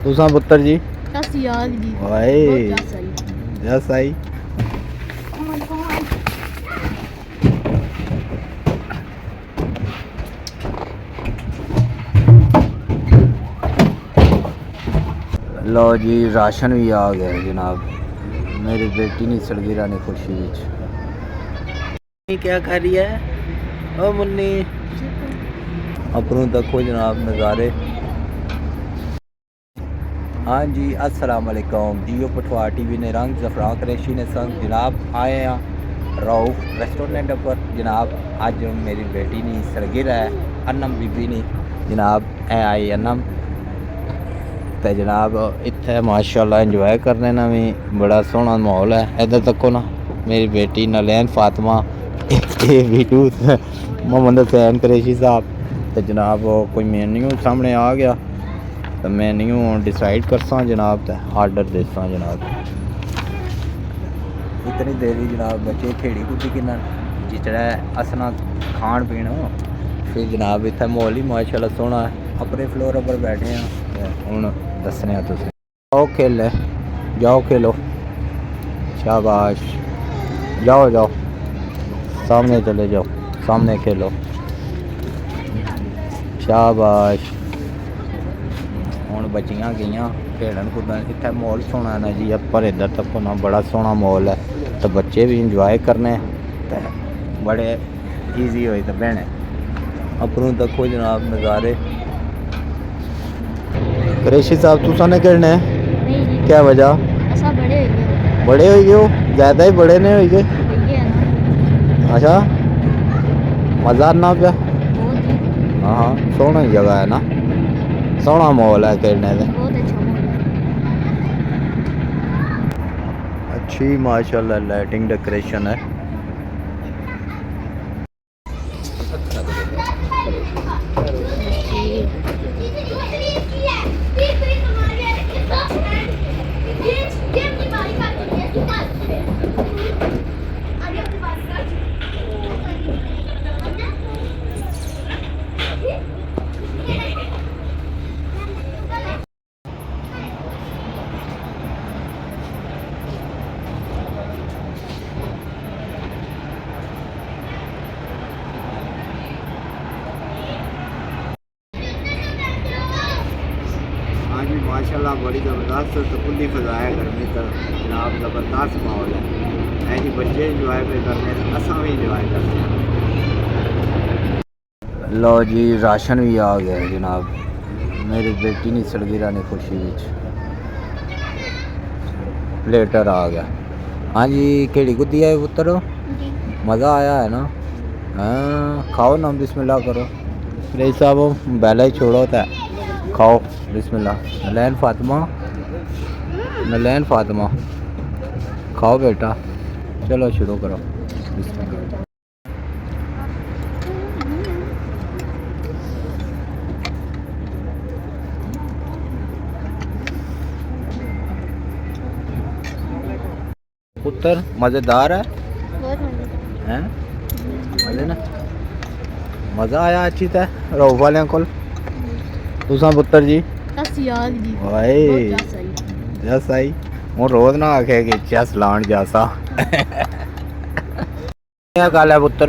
तुसा पुत्र जी याद जी वाए जस आई लो जी राशन भी आ गया जनाब। मेरी बेटी नहीं सड़गिरा ने खुशी विच क्या कर रही है ओ मुन्नी अपनों देखो जनाब नज़ारे। हाँ जी अस्सलाम वालेकुम जियो पठवा टीवी ने रंग जफरा करेशी ने संग जनाब आए हैं रऊफ रेस्टोरेंट पर जनाब। अज मेरी बेटी नी सड़गिरा है अनम बीबी नी जनाब ए आई अनम तो जनाब इत्थे माशाल्लाह इंजॉय करने ना भी बड़ा सोहना माहौल है। इधर तको ना मेरी बेटी नलैन फातिमा मोहम्मद हुसैन कुरैशी साहब तो जनाब कोई मेन्यू सामने आ गया तो मेन्यू डिसाइड करसा जनाब तो आर्डर देसा जनाब। इतनी देरी जनाब बच्चे खेड़ी कूदी कि जिसलै असना खान पीन फिर जनाब इत्थे माहौल ही माशाल्लाह सोहना है। अपने फ्लोर पर बैठे हैं हुण दसने तुसें आओ खेल जाओ खेलो शाबाश जाओ जाओ सामने चले जाओ सामने खेलो शाबाश। हुण बच्चियां गईयां खेलन कूदन इत्थे माहौल सोहना ना जी पर इधर तक ना बड़ा सोहना माहौल है तो बच्चे भी इंजॉय करने ते बड़े ईजी होए तो बहने अपनों देखो जनाब नज़ारे। कुरैशी साहब तुसा ने खेलना है क्या वजह बड़े हो गए हो ज़्यादा ही बड़े ने हो गए अच्छा मज़ा ना पिया। हाँ सोहनी जगह है ना सोहना माहौल है खेलने का अच्छी माशाल्लाह लाइटिंग डेकोरेशन है। हाँ जी माशाल्लाह बड़ी ज़बरदस्त तो खुली फजा है गर्मी का जनाब ज़बरदस्त माहौल है ऐसी बच्चे इंजॉय पे करने असा भी इंजॉय करते हैं। लो जी राशन भी आ गया जनाब। मेरी बेटी नहीं सड़गिरा ने खुशी विच प्लेटर आ गया। हाँ जी केड़ी कुद्दी है पुत्र मज़ा आया है ना। हाँ खाओ ना बिस्मिल्लाह करो प्लीज साहब बैला ही छोड़ो तो खाओ बिस्मिल्लाह। नलैन फातिमा खाओ बेटा चलो शुरू करो बिस्मिल्लाह। पुत्र मज़ेदार है हैं मज़े ना मज़ा आया अच्छी तरह रऊफ वाले को तुसा पुत्र जी वाए जस आई हूँ रोज ना आखे कि चस लान जासा क्या गल है पुत्र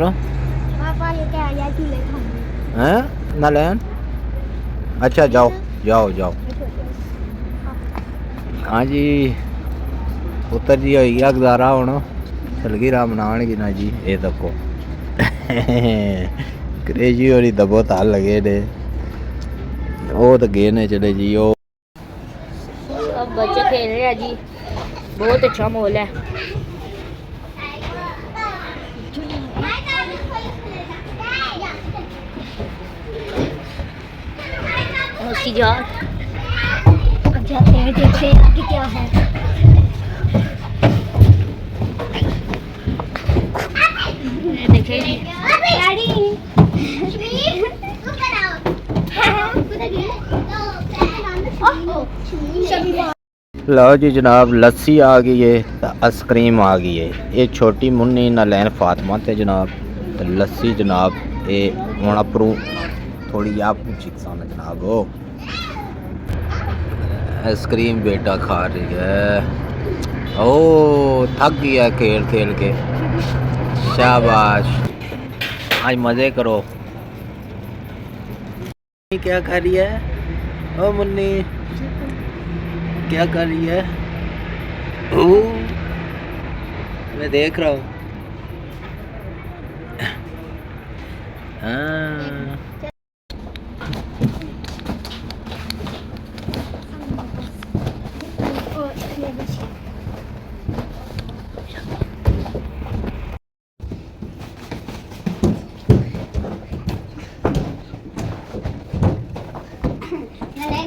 हैं ना लैन अच्छा जाओ जाओ जाओ। हाँ जी पुत्र जी हो गया गुजारा हूँ सलगिरा मनानगे ना जी ये देखो क्रेजी होरी दबो ताल लगे ने वो तो गए ने चले जी वो सब बच्चे खेल रहे हैं जी बहुत अच्छा माहौल है। अब जाते हैं देखते हैं आगे क्या है। लो जी जनाब लस्सी आ गई है आइसक्रीम आ गई है। ये छोटी मुन्नी नलैन फातिमा ते जनाब ते लस्सी जनाब ये हूँ अपरू थोड़ी आप पूछी जनाब वो आइसक्रीम बेटा खा रही है। ओ थक गया खेल खेल के। शाबाश, आज मज़े करो। क्या कर रही है ओ मुन्नी, क्या कर रही है? ओ मैं देख रहा हूँ। हाँ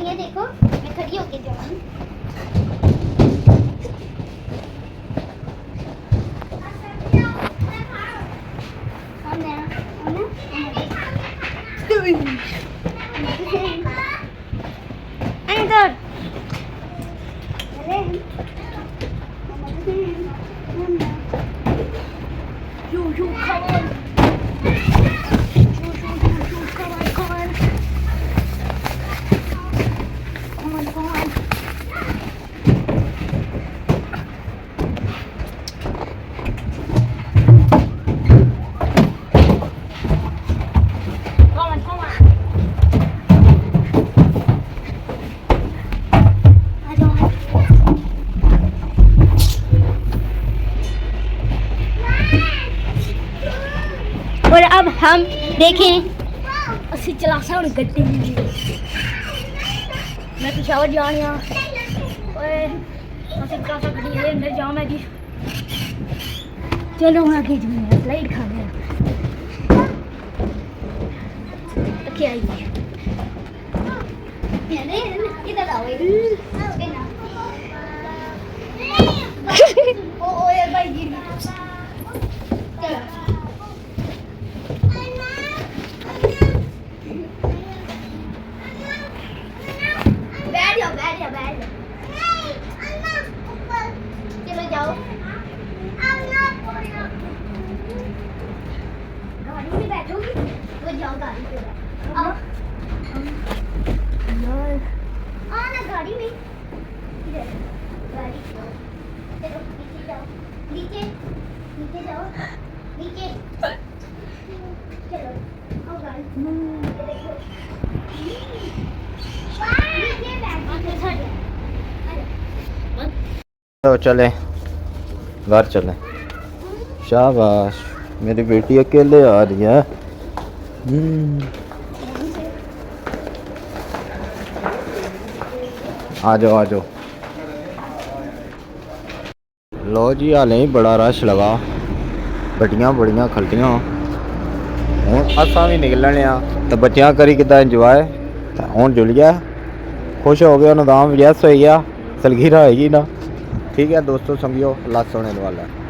ये देखो मैं खड़ी होके जाऊँ। Anchor. You come on. Come on. और अब हम देखें असि चला सकते गड्डी मैं पिशावर जाने ओए असि चला सकते गड्डी ले अंदर जाओ मैं जी चलो हम आगे जाएंगे स्लाइड खाने क्या है ये इधर आओ ओ ये भाई गिर चलो बैठ चलो जाओ गाड़ी में बैठोगी तो जाओ गाड़ी पे आओ ना गाड़ी में इधर गाड़ी चलो नीचे जाओ नीचे जाओ नीचे चलो आओ गाड़ी तो चले घर चले। शाबाश, मेरी बेटी अकेले आ रही है। आ जाओ आ जाओ। लो जी हाले ही बड़ा रश लगा, गड्डियां बड़ियां खलतियां हूँ असा भी निकलने तो बच्चियां करी किदा इंजॉय हूँ जुलिया खुश हो गया, नदाम यस हो गया, सलगीरा होएगी ना। ठीक है दोस्तों, समझियो अल्लाह सुनने वाला है।